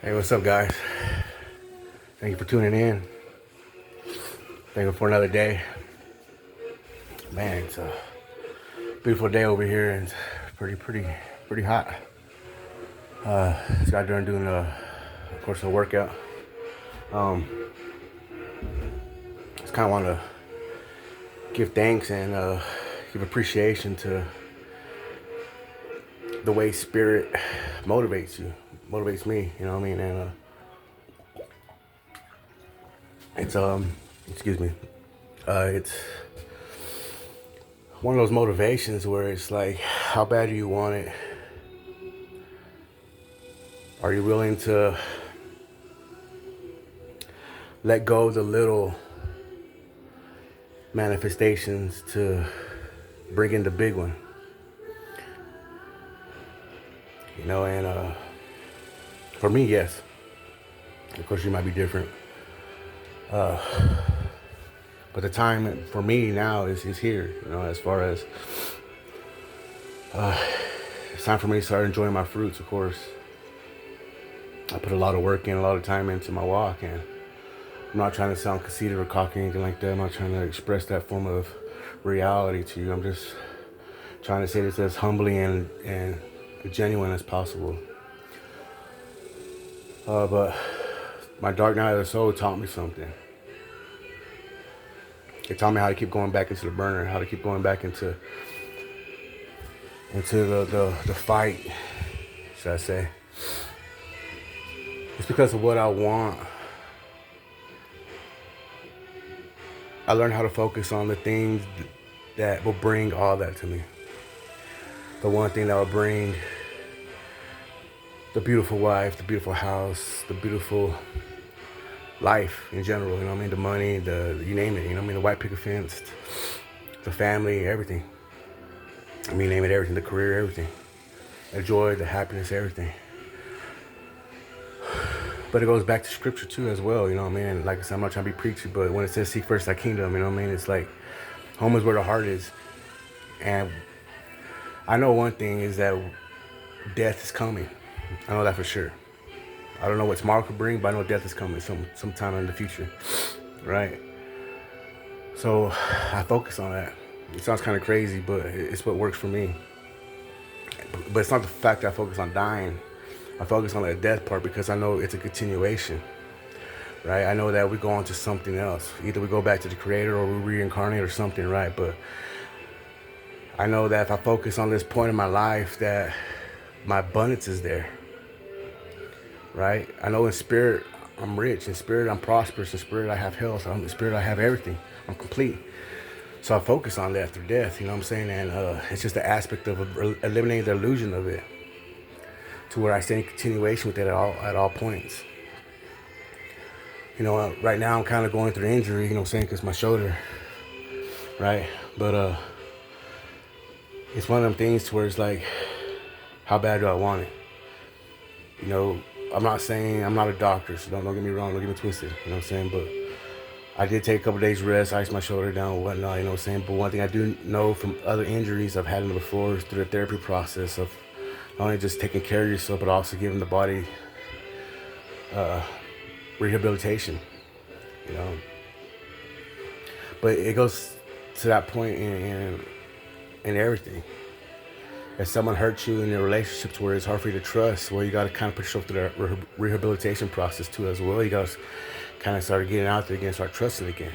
Hey, what's up, guys? Thank you for tuning in. Thank you for another day. Man, it's a beautiful day over here, and it's pretty hot. Just got done doing of course, a workout. Just kind of want to give thanks and give appreciation to the way spirit motivates me. You know what I mean? And it's excuse me, it's one of those motivations where it's like, how bad do you want it? Are you willing to let go of the little manifestations to bring in the big one? You know, and for me, yes. Of course, you might be different. But the time for me now is here, you know, as far as it's time for me to start enjoying my fruits, of course. I put a lot of work in, a lot of time into my walk, and I'm not trying to sound conceited or cocky or anything like that. I'm not trying to express that form of reality to you. I'm just trying to say this as humbly and genuine as possible. But my dark night of the soul taught me something. It taught me how to keep going back into the burner, how to keep going back into the fight, should I say. It's because of what I want. I learned how to focus on the things that will bring all that to me. The one thing that will bring the beautiful wife, the beautiful house, the beautiful life in general, you know what I mean? The money, you name it, you know what I mean? The white picket fence, the family, everything. I mean, name it, everything, the career, everything. The joy, the happiness, everything. But it goes back to scripture too as well, you know what I mean? And like I said, I'm not trying to be preachy, but when it says seek first thy kingdom, you know what I mean? It's like home is where the heart is. And I know one thing is that death is coming. I know that for sure. I don't know what tomorrow could bring, but I know death is coming sometime in the future, right? So I focus on that. It sounds kind of crazy, but it's what works for me. But it's not the fact that I focus on dying. I focus on the death part because I know it's a continuation, right? I know that we go on to something else. Either we go back to the creator or we reincarnate or something, right? But I know that if I focus on this point in my life, that my abundance is there, right? I know in spirit I'm rich, in spirit I'm prosperous, in spirit I have health, in spirit I have everything, I'm complete. So I focus on that through death, you know what I'm saying? And it's just the aspect of eliminating the illusion of it, to where I stay in continuation with it at all points. You know, right now I'm kind of going through injury, you know what I'm saying, because my shoulder, right? But it's one of them things to where it's like, how bad do I want it? You know, I'm not saying, I'm not a doctor, so don't get me wrong, don't get me twisted, you know what I'm saying? But I did take a couple days rest, ice my shoulder down and whatnot, you know what I'm saying? But one thing I do know from other injuries I've had in before is through the therapy process of not only just taking care of yourself, but also giving the body rehabilitation, you know? But it goes to that point in everything. If someone hurts you in a relationship to where it's hard for you to trust, well, you got to kind of put yourself through that rehabilitation process too as well. You got to kind of start getting out there again, start trusting again.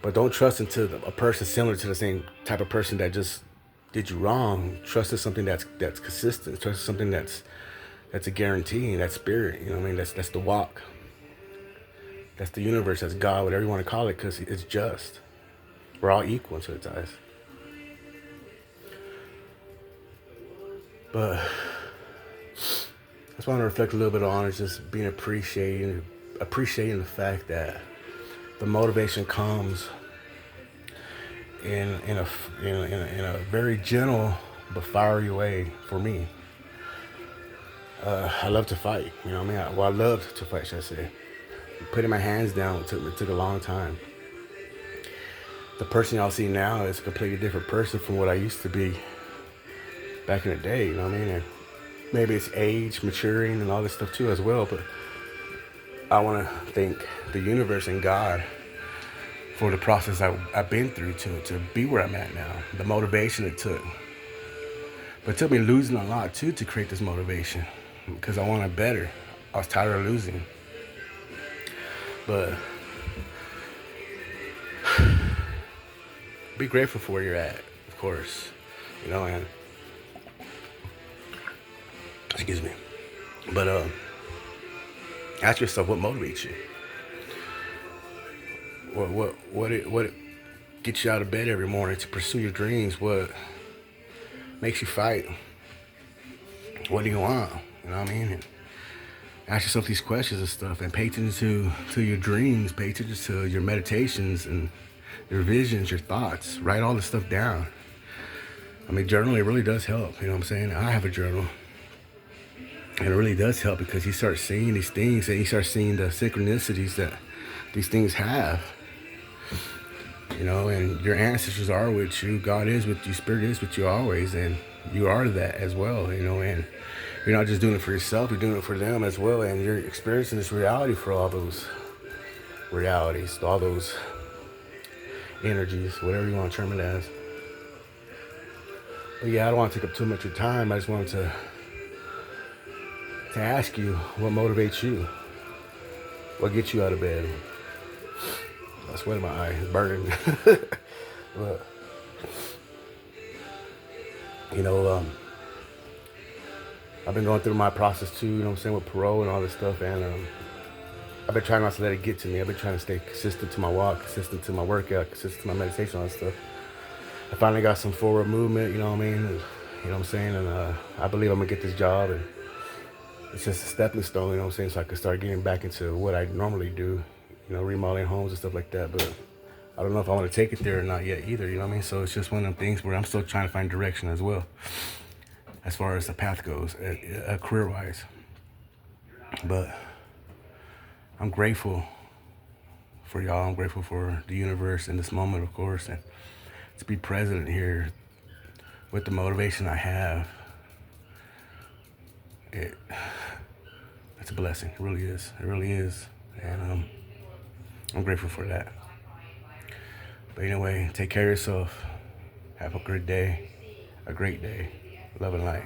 But don't trust into a person similar to the same type of person that just did you wrong. Trust in something that's consistent. Trust in something that's a guarantee. That's spirit. You know what I mean? That's the walk. That's the universe. That's God. Whatever you want to call it, because it's just. We're all equal to its eyes. But I just want to reflect a little bit on is just being appreciating the fact that the motivation comes in a very gentle but fiery way for me. I love to fight, you know what I mean? I loved to fight, should I say. Putting my hands down took a long time. The person y'all see now is a completely different person from what I used to be back in the day, you know what I mean? maybe it's age, maturing, and all this stuff too as well. But I want to thank the universe and God for the process I've been through to be where I'm at now. The motivation it took. But it took me losing a lot too to create this motivation because I wanted better. I was tired of losing. But be grateful for where you're at, of course. You know, and excuse me. But ask yourself what motivates you. What gets you out of bed every morning to pursue your dreams? What makes you fight? What do you want? You know what I mean? And ask yourself these questions and stuff, and pay attention to your dreams, pay attention to your meditations and your visions, your thoughts. Write all this stuff down. I mean, journaling really does help. You know what I'm saying? I have a journal. And it really does help because you start seeing these things and you start seeing the synchronicities that these things have. You know, and your ancestors are with you. God is with you. Spirit is with you always. And you are that as well, you know. And you're not just doing it for yourself. You're doing it for them as well. And you're experiencing this reality for all those realities, all those energies, whatever you want to term it as. But yeah, I don't want to take up too much of your time. I just wanted to ask you what motivates you. What gets you out of bed? I sweat in my eye. It's burning. But, you know, I've been going through my process too, you know what I'm saying, with parole and all this stuff. And I've been trying not to let it get to me. I've been trying to stay consistent to my walk, consistent to my workout, consistent to my meditation, all that stuff. I finally got some forward movement, you know what I mean? And, you know what I'm saying? And I believe I'm going to get this job. And it's just a stepping stone, you know what I'm saying? So I can start getting back into what I normally do, you know, remodeling homes and stuff like that. But I don't know if I want to take it there or not yet either, you know what I mean? So it's just one of them things where I'm still trying to find direction as well, as far as the path goes, career-wise. But I'm grateful for y'all. I'm grateful for the universe in this moment, of course, and to be present here with the motivation I have. It's a blessing. It really is. It really is. And I'm grateful for that. But anyway, take care of yourself. Have a great day. Love and light.